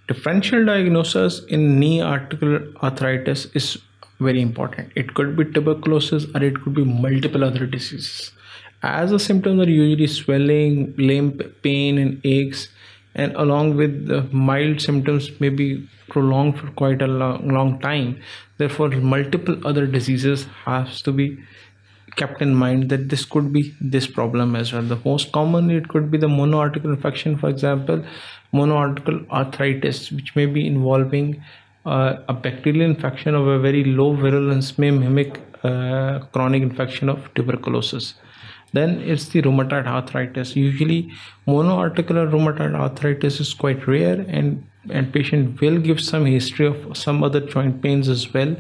Differential diagnosis in knee articular arthritis is very important. It could be tuberculosis or it could be multiple other diseases. As the symptoms are usually swelling, limp, pain, and aches, and along with the mild symptoms may be prolonged for quite a long time. Therefore, multiple other diseases has to be kept in mind that this could be this problem as well. The most commonly it could be the monoarticular infection, for example, monoarticular arthritis, which may be involving a bacterial infection of a very low virulence, may mimic chronic infection of tuberculosis. Then it's the rheumatoid arthritis. Usually monoarticular rheumatoid arthritis is quite rare, and patient will give some history of some other joint pains as well.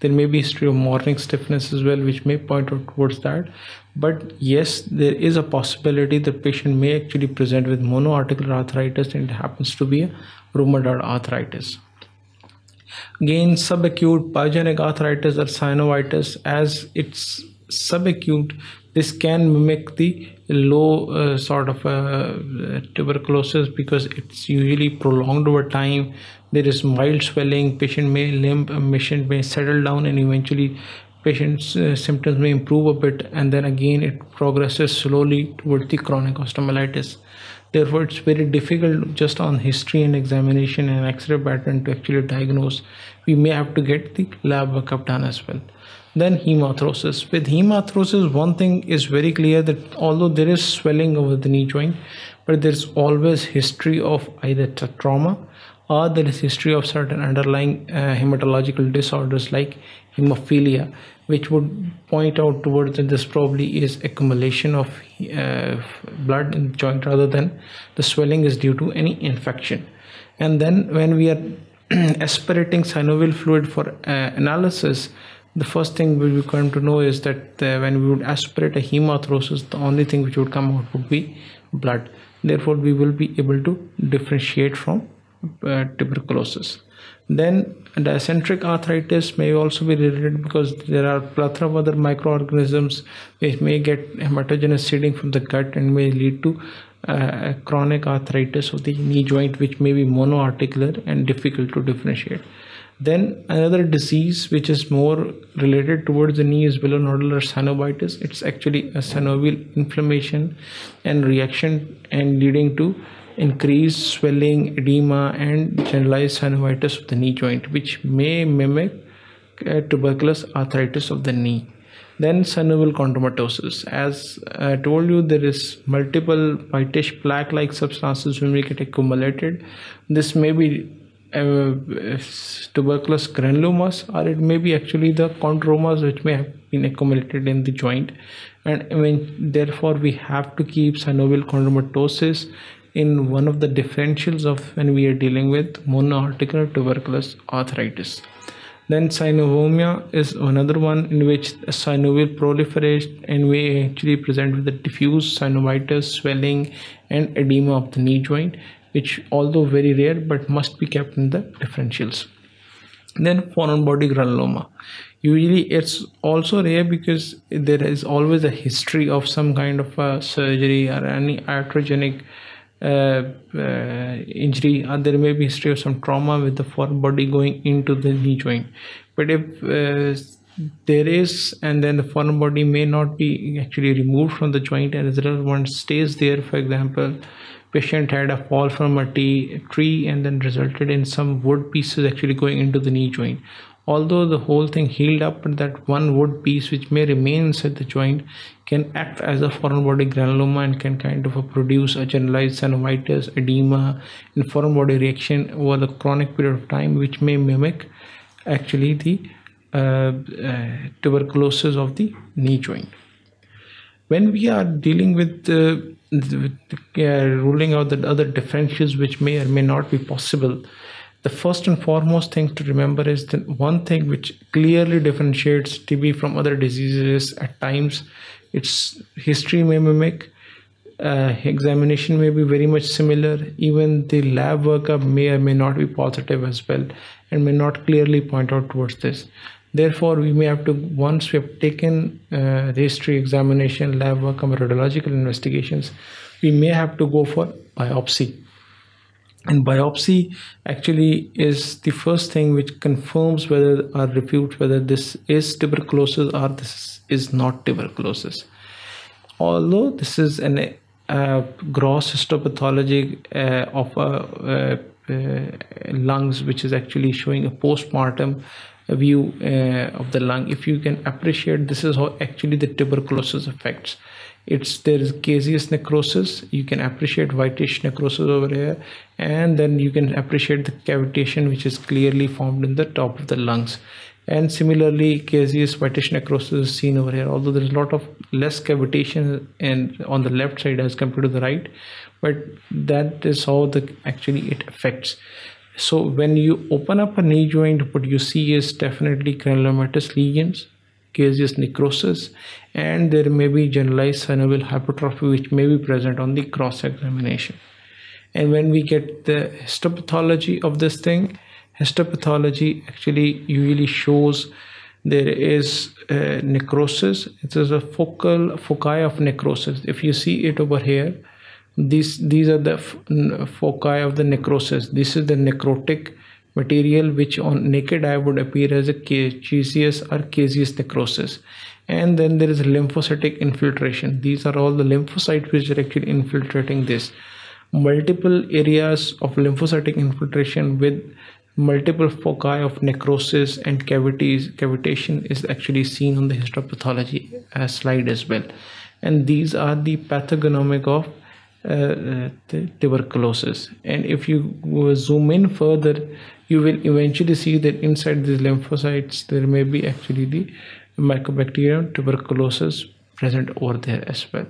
There may be history of morning stiffness as well, which may point out towards that. But yes, there is a possibility the patient may actually present with monoarticular arthritis, and it happens to be a rheumatoid arthritis. Again, subacute pyogenic arthritis or synovitis, as it's subacute, this can mimic the low tuberculosis because it's usually prolonged over time. There is mild swelling, patient may limp, patient may settle down, and eventually patient's symptoms may improve a bit, and then again it progresses slowly towards the chronic osteomyelitis. Therefore, it's very difficult just on history and examination and X-ray pattern to actually diagnose. We may have to get the lab workup done as well. Then hemarthrosis. With hemarthrosis, one thing is very clear, that although there is swelling over the knee joint, but there's always history of either trauma, or there is history of certain underlying hematological disorders like hemophilia, which would point out towards that this probably is accumulation of blood in the joint rather than the swelling is due to any infection. And then when we are aspirating synovial fluid for analysis, the first thing we will come to know is that when we would aspirate a hemarthrosis, the only thing which would come out would be blood. Therefore, we will be able to differentiate from tuberculosis. Then dysenteric arthritis may also be related because there are plethora of other microorganisms which may get hematogenous seeding from the gut and may lead to chronic arthritis of the knee joint, which may be monoarticular and difficult to differentiate. Then another disease which is more related towards the knee is bilionodular synovitis. It's actually a synovial inflammation and reaction, and leading to increased swelling, edema, and generalized synovitis of the knee joint, which may mimic tuberculous arthritis of the knee. Then synovial chondromatosis. As I told you, there is multiple whitish plaque-like substances when we get accumulated. This may be tuberculous granulomas, or it may be actually the chondromas which may have been accumulated in the joint, and therefore we have to keep synovial chondromatosis in one of the differentials of when we are dealing with monoarticular tuberculous arthritis. Then synovomia is another one in which a synovial proliferates and we actually present with the diffuse synovitis, swelling, and edema of the knee joint, which although very rare but must be kept in the differentials. Then foreign body granuloma. Usually it's also rare because there is always a history of some kind of surgery or any iatrogenic injury, or there may be history of some trauma with the foreign body going into the knee joint. But if there is, and then the foreign body may not be actually removed from the joint, and as a result one stays there. For example, patient had a fall from a tree and then resulted in some wood pieces actually going into the knee joint. Although the whole thing healed up, but that one wood piece which may remain inside the joint can act as a foreign body granuloma and can kind of produce a generalized synovitis, edema, and foreign body reaction over the chronic period of time, which may mimic actually the tuberculosis of the knee joint. When we are dealing with ruling out the other differentials which may or may not be possible, the first and foremost thing to remember is that one thing which clearly differentiates TB from other diseases at times, its history may mimic, examination may be very much similar, even the lab workup may or may not be positive as well and may not clearly point out towards this. Therefore, we may have to, once we have taken the history examination, lab workup, radiological investigations, we may have to go for biopsy. And biopsy actually is the first thing which confirms whether or refutes whether this is tuberculosis or this is not tuberculosis. Although this is an gross histopathology of lungs, which is actually showing a postmortem view of the lung, if you can appreciate, this is how actually the tuberculosis affects. There is caseous necrosis. You can appreciate whitish necrosis over here, and then you can appreciate the cavitation which is clearly formed in the top of the lungs. And similarly, caseous whitish necrosis is seen over here, although there is a lot of less cavitation and on the left side as compared to the right, but that is how actually it affects. So when you open up a knee joint, what you see is definitely granulomatous lesions, caseous necrosis, and there may be generalized synovial hypertrophy which may be present on the cross-examination. And when we get the histopathology of this thing, histopathology actually usually shows there is necrosis. It is a foci of necrosis. If you see it over here, these are the foci of the necrosis. This is the necrotic material which on naked eye would appear as a caseous or caseous necrosis. And then there is lymphocytic infiltration. These are all the lymphocytes which are actually infiltrating this. Multiple areas of lymphocytic infiltration with multiple foci of necrosis and cavitation is actually seen on the histopathology slide as well. And these are the pathognomic of tuberculosis. And if you zoom in further, you will eventually see that inside these lymphocytes there may be actually the Mycobacterium tuberculosis present over there as well.